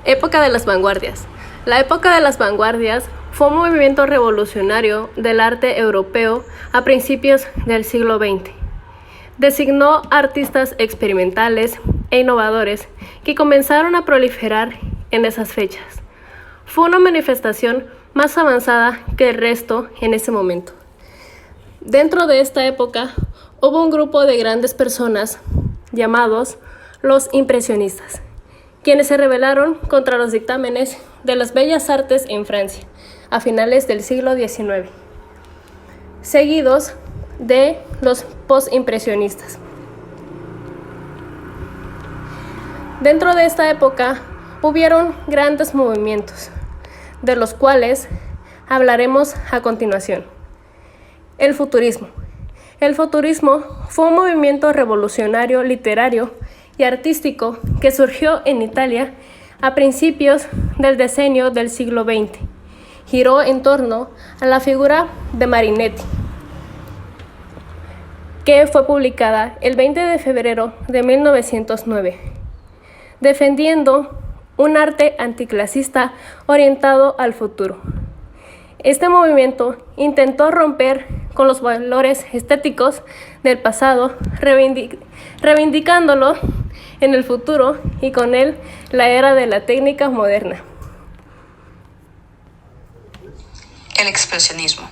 Época de las vanguardias. La época de las vanguardias fue un movimiento revolucionario del arte europeo a principios del siglo XX. Designó artistas experimentales e innovadores que comenzaron a proliferar en esas fechas. Fue una manifestación más avanzada que el resto en ese momento. Dentro de esta época hubo un grupo de grandes personas llamados los impresionistas, quienes se rebelaron contra los dictámenes de las bellas artes en Francia a finales del siglo XIX, seguidos de los postimpresionistas. Dentro de esta época hubieron grandes movimientos, de los cuales hablaremos a continuación. El futurismo. El futurismo fue un movimiento revolucionario literario y artístico que surgió en Italia a principios del decenio del siglo XX. Giró en torno a la figura de Marinetti, que fue publicada el 20 de febrero de 1909, defendiendo un arte anticlasista orientado al futuro. Este movimiento intentó romper con los valores estéticos del pasado, reivindicándolo en el futuro y con él la era de la técnica moderna. El expresionismo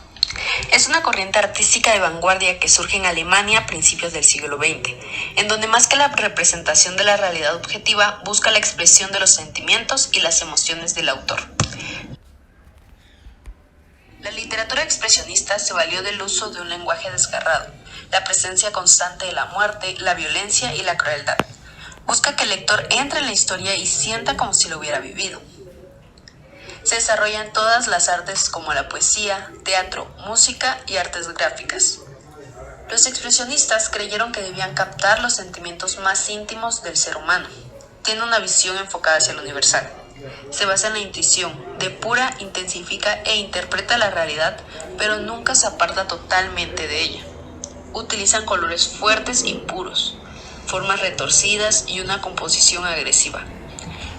es una corriente artística de vanguardia que surge en Alemania a principios del siglo XX, en donde más que la representación de la realidad objetiva, busca la expresión de los sentimientos y las emociones del autor. La literatura expresionista se valió del uso de un lenguaje desgarrado, la presencia constante de la muerte, la violencia y la crueldad. Busca que el lector entre en la historia y sienta como si lo hubiera vivido. Se desarrolla en todas las artes como la poesía, teatro, música y artes gráficas. Los expresionistas creyeron que debían captar los sentimientos más íntimos del ser humano. Tiene una visión enfocada hacia lo universal. Se basa en la intuición, depura, intensifica e interpreta la realidad, pero nunca se aparta totalmente de ella. Utilizan colores fuertes y puros, formas retorcidas y una composición agresiva.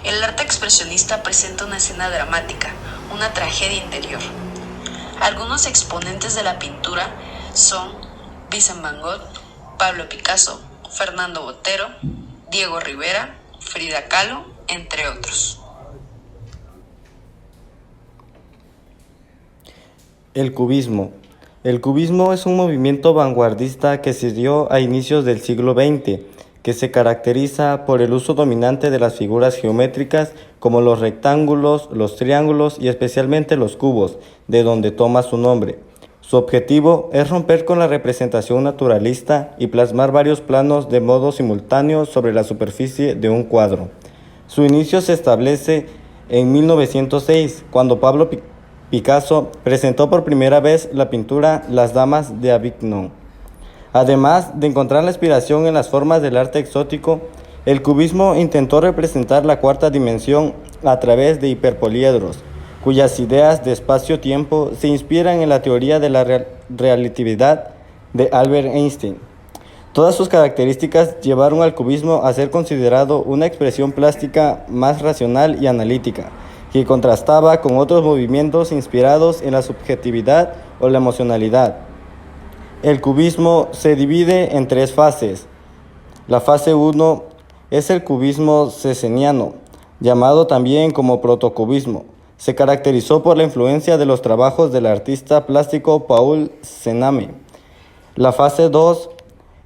El arte expresionista presenta una escena dramática, una tragedia interior. Algunos exponentes de la pintura son Vincent van Gogh, Pablo Picasso, Fernando Botero, Diego Rivera, Frida Kahlo, entre otros. El cubismo. El cubismo es un movimiento vanguardista que se dio a inicios del siglo XX, que se caracteriza por el uso dominante de las figuras geométricas como los rectángulos, los triángulos y especialmente los cubos, de donde toma su nombre. Su objetivo es romper con la representación naturalista y plasmar varios planos de modo simultáneo sobre la superficie de un cuadro. Su inicio se establece en 1906, cuando Pablo Picasso presentó por primera vez la pintura Las Damas de Avignon. Además de encontrar la inspiración en las formas del arte exótico, el cubismo intentó representar la cuarta dimensión a través de hiperpoliedros, cuyas ideas de espacio-tiempo se inspiran en la teoría de la relatividad de Albert Einstein. Todas sus características llevaron al cubismo a ser considerado una expresión plástica más racional y analítica, que contrastaba con otros movimientos inspirados en la subjetividad o la emocionalidad. El cubismo se divide en tres fases. La fase 1 es el cubismo ceseniano, llamado también como protocubismo. Se caracterizó por la influencia de los trabajos del artista plástico Paul Cenamme. La fase 2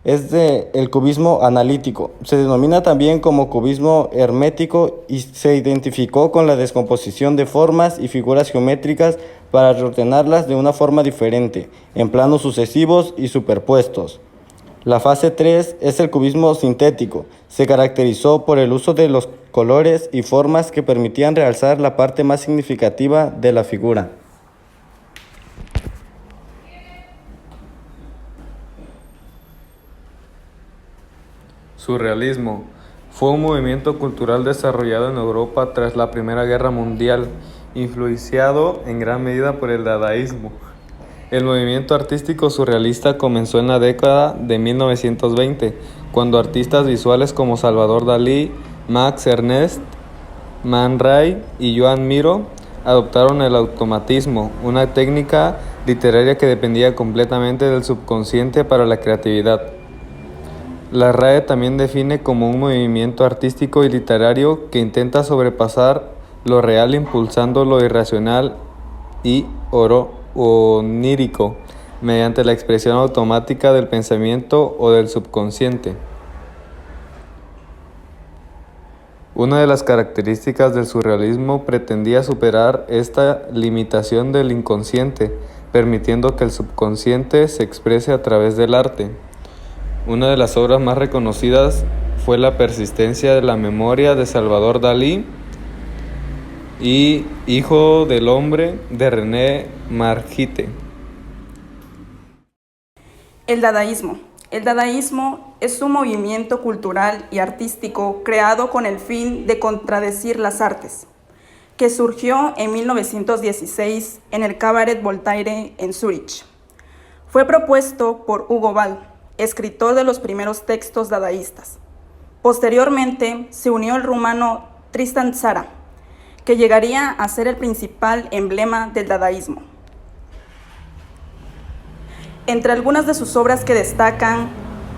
es el cubismo analítico. Se denomina también como cubismo hermético y se identificó con la descomposición de formas y figuras geométricas para reordenarlas de una forma diferente, en planos sucesivos y superpuestos. La fase 3 es el cubismo sintético. Se caracterizó por el uso de los colores y formas que permitían realzar la parte más significativa de la figura. Surrealismo fue un movimiento cultural desarrollado en Europa tras la Primera Guerra Mundial, influenciado en gran medida por el dadaísmo. El movimiento artístico surrealista comenzó en la década de 1920, cuando artistas visuales como Salvador Dalí, Max Ernst Man Ray y Joan Miró adoptaron el automatismo, una técnica literaria que dependía completamente del subconsciente para la creatividad. La RAE también define como un movimiento artístico y literario que intenta sobrepasar lo real impulsando lo irracional y onírico mediante la expresión automática del pensamiento o del subconsciente. Una de las características del surrealismo pretendía superar esta limitación del inconsciente, permitiendo que el subconsciente se exprese a través del arte. Una de las obras más reconocidas fue La persistencia de la memoria de Salvador Dalí y Hijo del hombre de René Magritte. El dadaísmo. El dadaísmo es un movimiento cultural y artístico creado con el fin de contradecir las artes, que surgió en 1916 en el Cabaret Voltaire en Zúrich. Fue propuesto por Hugo Ball, escritor de los primeros textos dadaístas. Posteriormente se unió el rumano Tristan Tzara, que llegaría a ser el principal emblema del dadaísmo. Entre algunas de sus obras que destacan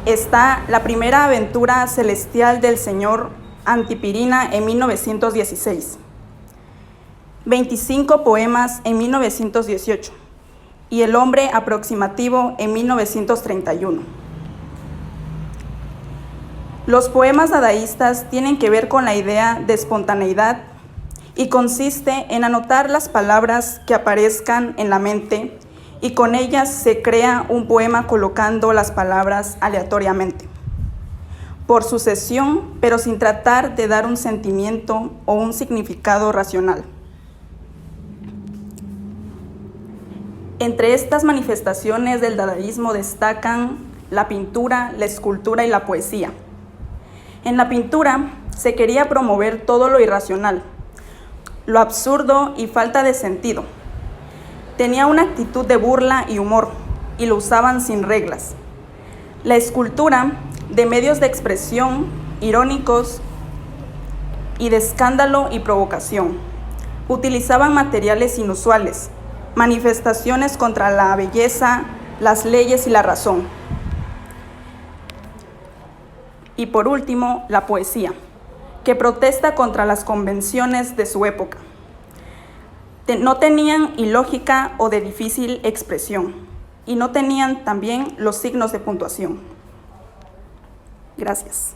está La primera aventura celestial del señor Antipirina en 1916, 25 poemas en 1918 y El hombre aproximativo en 1931. Los poemas dadaístas tienen que ver con la idea de espontaneidad y consiste en anotar las palabras que aparezcan en la mente y con ellas se crea un poema colocando las palabras aleatoriamente, por sucesión, pero sin tratar de dar un sentimiento o un significado racional. Entre estas manifestaciones del dadaísmo destacan la pintura, la escultura y la poesía. En la pintura se quería promover todo lo irracional, lo absurdo y falta de sentido. Tenía una actitud de burla y humor, y lo usaban sin reglas. La escultura, de medios de expresión irónicos y de escándalo y provocación. Utilizaban materiales inusuales, manifestaciones contra la belleza, las leyes y la razón. Y por último, la poesía, que protesta contra las convenciones de su época. No tenían ilógica o de difícil expresión, y no tenían también los signos de puntuación. Gracias.